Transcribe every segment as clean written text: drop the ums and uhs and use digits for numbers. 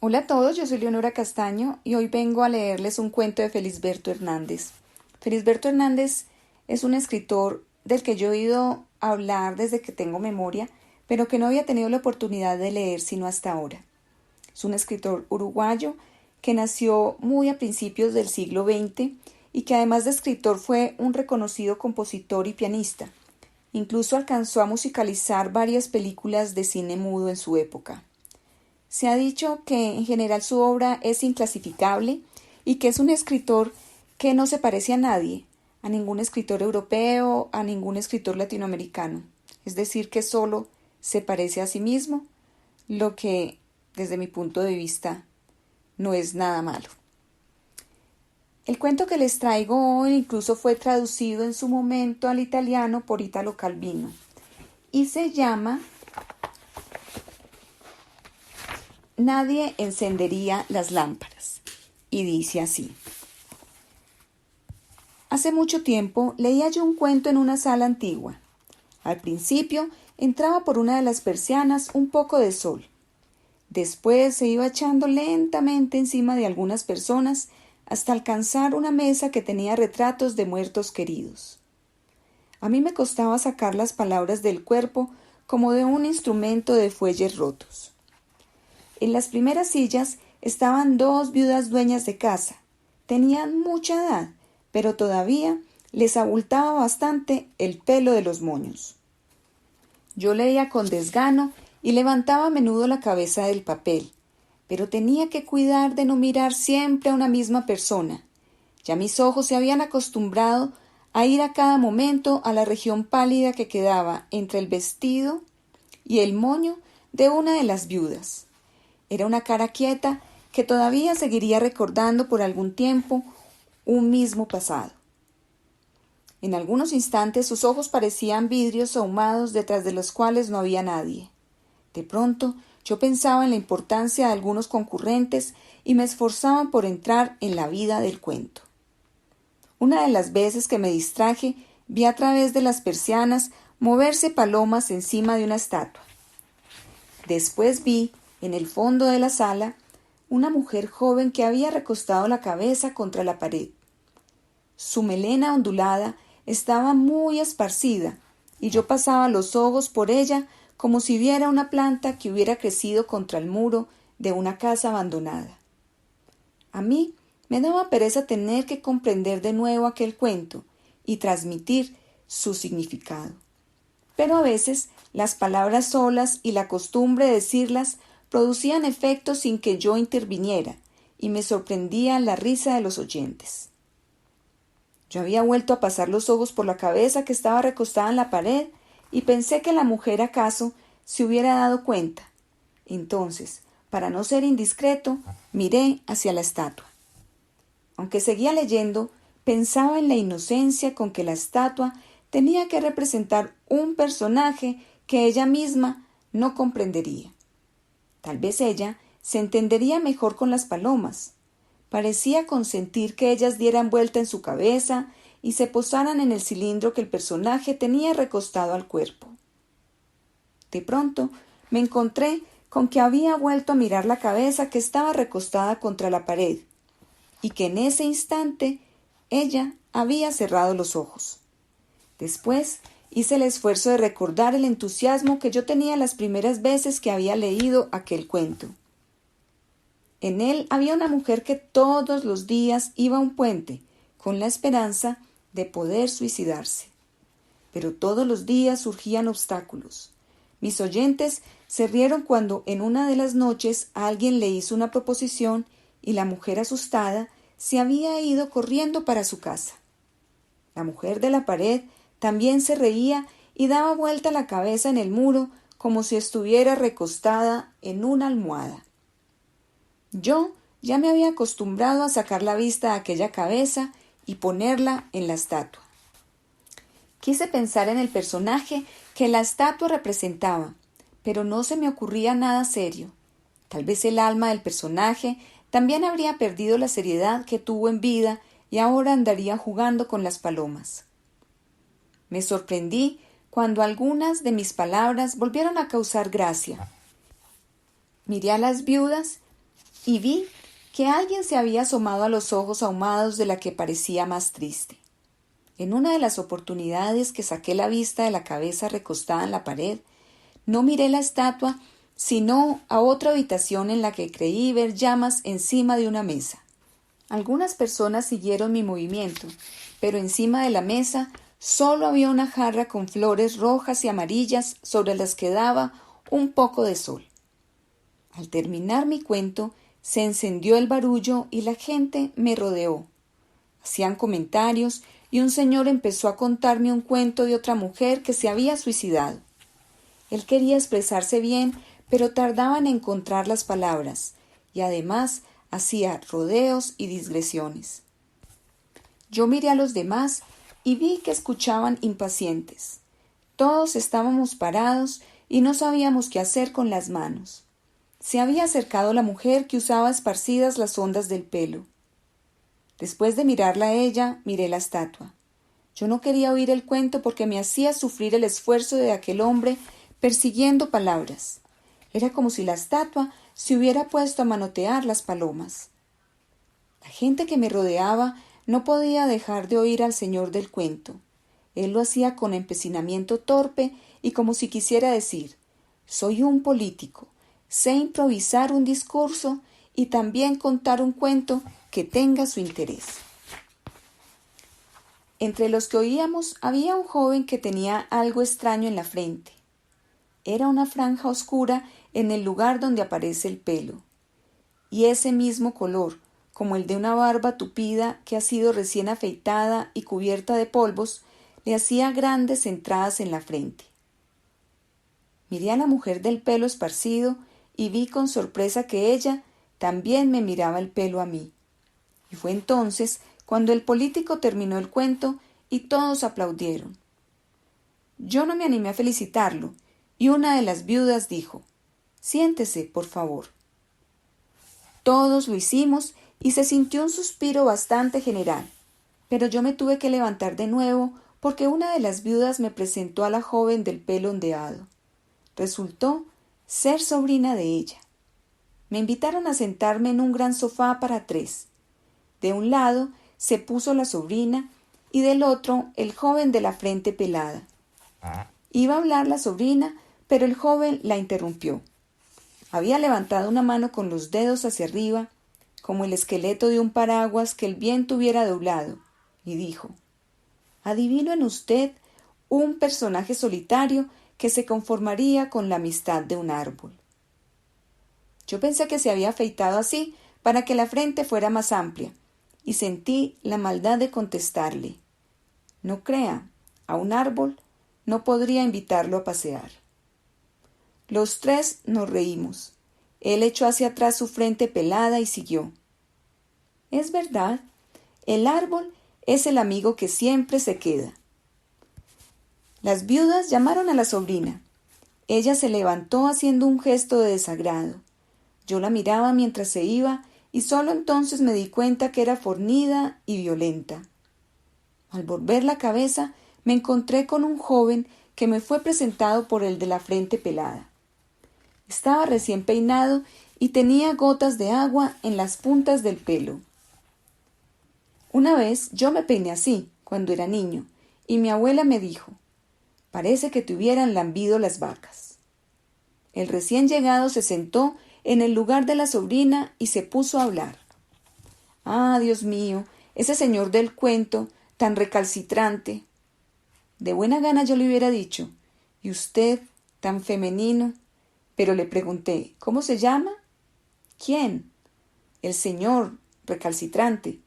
Hola a todos, yo soy Leonora Castaño y hoy vengo a leerles un cuento de Felisberto Hernández. Felisberto Hernández es un escritor del que yo he oído hablar desde que tengo memoria, pero que no había tenido la oportunidad de leer sino hasta ahora. Es un escritor uruguayo que nació muy a principios del siglo XX y que además de escritor fue un reconocido compositor y pianista. Incluso alcanzó a musicalizar varias películas de cine mudo en su época. Se ha dicho que en general su obra es inclasificable y que es un escritor que no se parece a nadie, a ningún escritor europeo, a ningún escritor latinoamericano. Es decir, que solo se parece a sí mismo, lo que, desde mi punto de vista, no es nada malo. El cuento que les traigo hoy incluso fue traducido en su momento al italiano por Italo Calvino y se llama Nadie encendería las lámparas, y dice así. Hace mucho tiempo leía yo un cuento en una sala antigua. Al principio entraba por una de las persianas un poco de sol. Después se iba echando lentamente encima de algunas personas hasta alcanzar una mesa que tenía retratos de muertos queridos. A mí me costaba sacar las palabras del cuerpo como de un instrumento de fuelles rotos. En las primeras sillas estaban dos viudas dueñas de casa. Tenían mucha edad, pero todavía les abultaba bastante el pelo de los moños. Yo leía con desgano y levantaba a menudo la cabeza del papel, pero tenía que cuidar de no mirar siempre a una misma persona. Ya mis ojos se habían acostumbrado a ir a cada momento a la región pálida que quedaba entre el vestido y el moño de una de las viudas. Era una cara quieta que todavía seguiría recordando por algún tiempo un mismo pasado. En algunos instantes sus ojos parecían vidrios ahumados detrás de los cuales no había nadie. De pronto yo pensaba en la importancia de algunos concurrentes y me esforzaba por entrar en la vida del cuento. Una de las veces que me distraje vi a través de las persianas moverse palomas encima de una estatua. Después vi, en el fondo de la sala, una mujer joven que había recostado la cabeza contra la pared. Su melena ondulada estaba muy esparcida y yo pasaba los ojos por ella como si viera una planta que hubiera crecido contra el muro de una casa abandonada. A mí me daba pereza tener que comprender de nuevo aquel cuento y transmitir su significado. Pero a veces las palabras solas y la costumbre de decirlas producían efectos sin que yo interviniera, y me sorprendía la risa de los oyentes. Yo había vuelto a pasar los ojos por la cabeza que estaba recostada en la pared, y pensé que la mujer acaso se hubiera dado cuenta. Entonces, para no ser indiscreto, miré hacia la estatua. Aunque seguía leyendo, pensaba en la inocencia con que la estatua tenía que representar un personaje que ella misma no comprendería. Tal vez ella se entendería mejor con las palomas. Parecía consentir que ellas dieran vuelta en su cabeza y se posaran en el cilindro que el personaje tenía recostado al cuerpo. De pronto me encontré con que había vuelto a mirar la cabeza que estaba recostada contra la pared y que en ese instante ella había cerrado los ojos. Después hice el esfuerzo de recordar el entusiasmo que yo tenía las primeras veces que había leído aquel cuento. En él había una mujer que todos los días iba a un puente con la esperanza de poder suicidarse. Pero todos los días surgían obstáculos. Mis oyentes se rieron cuando en una de las noches alguien le hizo una proposición y la mujer asustada se había ido corriendo para su casa. La mujer de la pared también se reía y daba vuelta la cabeza en el muro como si estuviera recostada en una almohada. Yo ya me había acostumbrado a sacar la vista a aquella cabeza y ponerla en la estatua. Quise pensar en el personaje que la estatua representaba, pero no se me ocurría nada serio. Tal vez el alma del personaje también habría perdido la seriedad que tuvo en vida y ahora andaría jugando con las palomas. Me sorprendí cuando algunas de mis palabras volvieron a causar gracia. Miré a las viudas y vi que alguien se había asomado a los ojos ahumados de la que parecía más triste. En una de las oportunidades que saqué la vista de la cabeza recostada en la pared, no miré la estatua, sino a otra habitación en la que creí ver llamas encima de una mesa. Algunas personas siguieron mi movimiento, pero encima de la mesa solo había una jarra con flores rojas y amarillas sobre las que daba un poco de sol. Al terminar mi cuento, se encendió el barullo y la gente me rodeó. Hacían comentarios y un señor empezó a contarme un cuento de otra mujer que se había suicidado. Él quería expresarse bien, pero tardaba en encontrar las palabras, y además hacía rodeos y digresiones. Yo miré a los demás y vi que escuchaban impacientes. Todos estábamos parados y no sabíamos qué hacer con las manos. Se había acercado la mujer que usaba esparcidas las ondas del pelo. Después de mirarla a ella, miré la estatua. Yo no quería oír el cuento porque me hacía sufrir el esfuerzo de aquel hombre persiguiendo palabras. Era como si la estatua se hubiera puesto a manotear las palomas. La gente que me rodeaba no podía dejar de oír al señor del cuento. Él lo hacía con empecinamiento torpe y como si quisiera decir: soy un político, sé improvisar un discurso y también contar un cuento que tenga su interés. Entre los que oíamos había un joven que tenía algo extraño en la frente. Era una franja oscura en el lugar donde aparece el pelo, y ese mismo color, como el de una barba tupida que ha sido recién afeitada y cubierta de polvos, le hacía grandes entradas en la frente. Miré a la mujer del pelo esparcido y vi con sorpresa que ella también me miraba el pelo a mí. Y fue entonces cuando el político terminó el cuento y todos aplaudieron. Yo no me animé a felicitarlo, y una de las viudas dijo: siéntese, por favor. Todos lo hicimos y se sintió un suspiro bastante general, pero yo me tuve que levantar de nuevo porque una de las viudas me presentó a la joven del pelo ondeado. Resultó ser sobrina de ella. Me invitaron a sentarme en un gran sofá para 3. De un lado se puso la sobrina y del otro el joven de la frente pelada. Iba a hablar la sobrina, pero el joven la interrumpió. Había levantado una mano con los dedos hacia arriba, como el esqueleto de un paraguas que el viento hubiera doblado, y dijo: adivino en usted un personaje solitario que se conformaría con la amistad de un árbol. Yo pensé que se había afeitado así para que la frente fuera más amplia, y sentí la maldad de contestarle: no crea, a un árbol no podría invitarlo a pasear. Los 3 nos reímos. Él echó hacia atrás su frente pelada y siguió: es verdad, el árbol es el amigo que siempre se queda. Las viudas llamaron a la sobrina. Ella se levantó haciendo un gesto de desagrado. Yo la miraba mientras se iba y solo entonces me di cuenta que era fornida y violenta. Al volver la cabeza me encontré con un joven que me fue presentado por el de la frente pelada. Estaba recién peinado y tenía gotas de agua en las puntas del pelo. Una vez yo me peiné así, cuando era niño, y mi abuela me dijo: parece que te hubieran lambido las vacas. El recién llegado se sentó en el lugar de la sobrina y se puso a hablar. Ah, Dios mío, ese señor del cuento, tan recalcitrante. De buena gana yo le hubiera dicho: ¿y usted, tan femenino? Pero le pregunté: ¿cómo se llama? ¿Quién? El señor recalcitrante.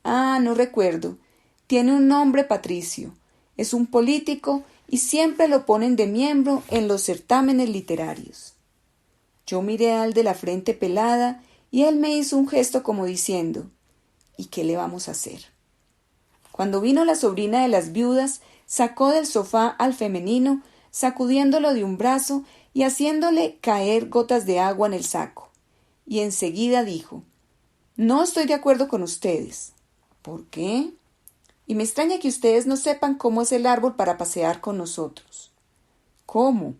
Ah, no recuerdo. Tiene un nombre patricio. Es un político y siempre lo ponen de miembro en los certámenes literarios. Yo miré al de la frente pelada y él me hizo un gesto como diciendo: ¿y qué le vamos a hacer? Cuando vino la sobrina de las viudas, sacó del sofá al femenino, sacudiéndolo de un brazo y haciéndole caer gotas de agua en el saco. Y enseguida dijo: no estoy de acuerdo con ustedes. ¿Por qué? Y me extraña que ustedes no sepan cómo es el árbol para pasear con nosotros. ¿Cómo?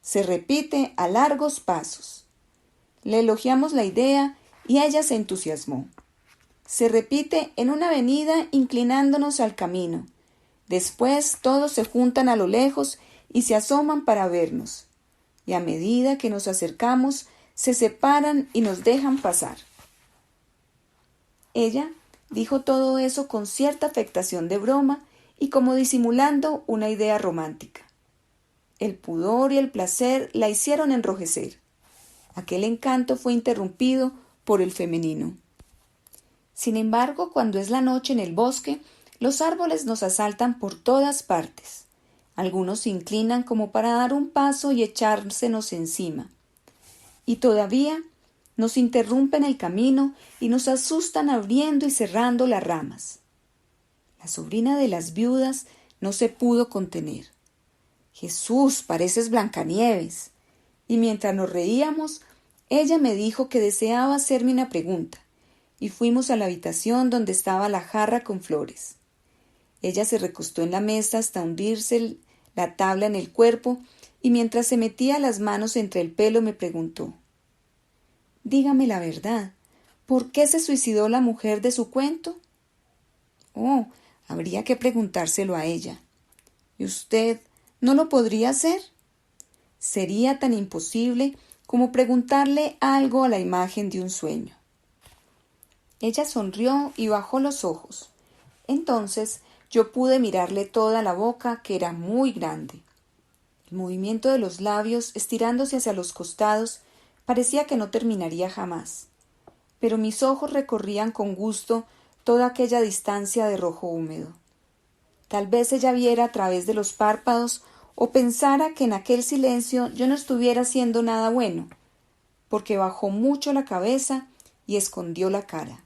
Se repite a largos pasos. Le elogiamos la idea y ella se entusiasmó. Se repite en una avenida inclinándonos al camino. Después todos se juntan a lo lejos y se asoman para vernos. Y a medida que nos acercamos, se separan y nos dejan pasar. Ella dijo todo eso con cierta afectación de broma y como disimulando una idea romántica. El pudor y el placer la hicieron enrojecer. Aquel encanto fue interrumpido por el femenino. Sin embargo, cuando es la noche en el bosque, los árboles nos asaltan por todas partes. Algunos se inclinan como para dar un paso y echársenos encima. Y todavía nos interrumpen el camino y nos asustan abriendo y cerrando las ramas. La sobrina de las viudas no se pudo contener. Jesús, pareces Blancanieves. Y mientras nos reíamos, ella me dijo que deseaba hacerme una pregunta, y fuimos a la habitación donde estaba la jarra con flores. Ella se recostó en la mesa hasta hundirse la tabla en el cuerpo, y mientras se metía las manos entre el pelo me preguntó: «Dígame la verdad, ¿por qué se suicidó la mujer de su cuento?» «Oh, habría que preguntárselo a ella». «¿Y usted no lo podría hacer?» «Sería tan imposible como preguntarle algo a la imagen de un sueño». Ella sonrió y bajó los ojos. Entonces yo pude mirarle toda la boca, que era muy grande. El movimiento de los labios, estirándose hacia los costados, parecía que no terminaría jamás. Pero mis ojos recorrían con gusto toda aquella distancia de rojo húmedo. Tal vez ella viera a través de los párpados o pensara que en aquel silencio yo no estuviera haciendo nada bueno, porque bajó mucho la cabeza y escondió la cara.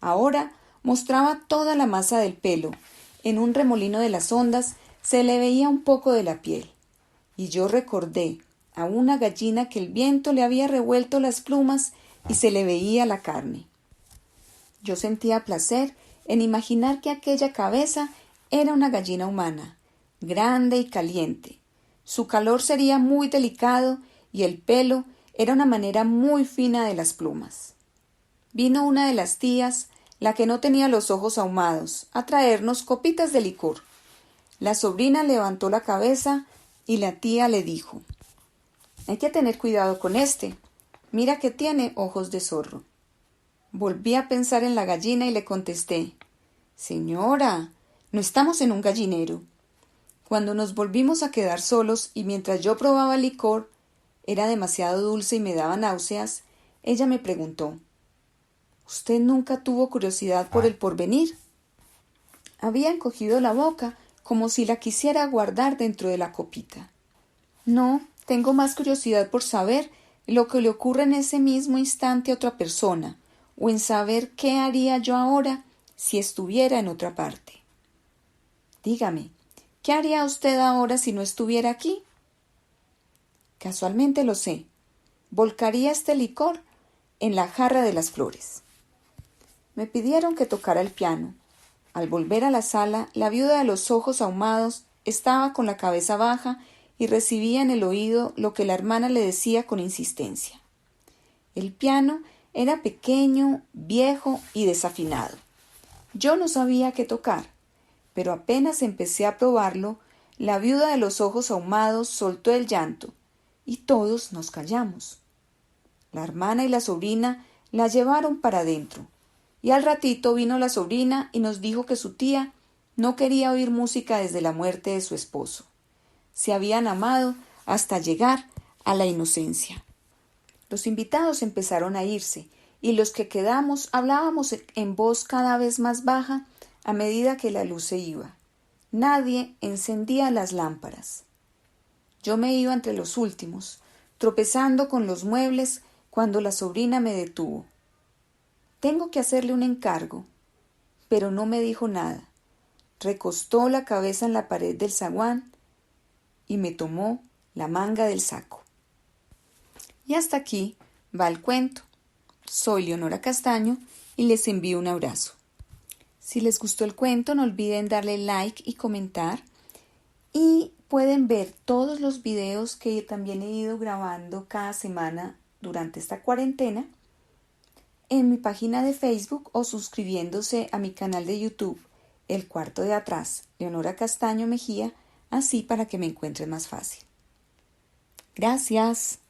Ahora mostraba toda la masa del pelo. En un remolino de las ondas se le veía un poco de la piel. Y yo recordé a una gallina que el viento le había revuelto las plumas y se le veía la carne. Yo sentía placer en imaginar que aquella cabeza era una gallina humana, grande y caliente. Su calor sería muy delicado y el pelo era una manera muy fina de las plumas. Vino una de las tías, la que no tenía los ojos ahumados, a traernos copitas de licor. La sobrina levantó la cabeza y la tía le dijo: «Hay que tener cuidado con este. Mira que tiene ojos de zorro». Volví a pensar en la gallina y le contesté: «Señora, no estamos en un gallinero». Cuando nos volvimos a quedar solos y mientras yo probaba el licor, era demasiado dulce y me daba náuseas, ella me preguntó: «¿Usted nunca tuvo curiosidad por el porvenir?» Había encogido la boca como si la quisiera guardar dentro de la copita. «No, tengo más curiosidad por saber lo que le ocurre en ese mismo instante a otra persona, o en saber qué haría yo ahora si estuviera en otra parte». «Dígame, ¿qué haría usted ahora si no estuviera aquí?» «Casualmente lo sé. Volcaría este licor en la jarra de las flores». Me pidieron que tocara el piano. Al volver a la sala, la viuda de los ojos ahumados estaba con la cabeza baja y recibía en el oído lo que la hermana le decía con insistencia. El piano era pequeño, viejo y desafinado. Yo no sabía qué tocar, pero apenas empecé a probarlo, la viuda de los ojos ahumados soltó el llanto y todos nos callamos. La hermana y la sobrina la llevaron para adentro. Y al ratito vino la sobrina y nos dijo que su tía no quería oír música desde la muerte de su esposo. Se habían amado hasta llegar a la inocencia. Los invitados empezaron a irse, y los que quedamos hablábamos en voz cada vez más baja a medida que la luz se iba. Nadie encendía las lámparas. Yo me iba entre los últimos, tropezando con los muebles cuando la sobrina me detuvo. «Tengo que hacerle un encargo». Pero no me dijo nada. Recostó la cabeza en la pared del zaguán y me tomó la manga del saco. Y hasta aquí va el cuento. Soy Leonora Castaño y les envío un abrazo. Si les gustó el cuento, no olviden darle like y comentar. Y pueden ver todos los videos que también he ido grabando cada semana durante esta cuarentena en mi página de Facebook o suscribiéndose a mi canal de YouTube, El Cuarto de Atrás, Leonora Castaño Mejía, así para que me encuentres más fácil. Gracias.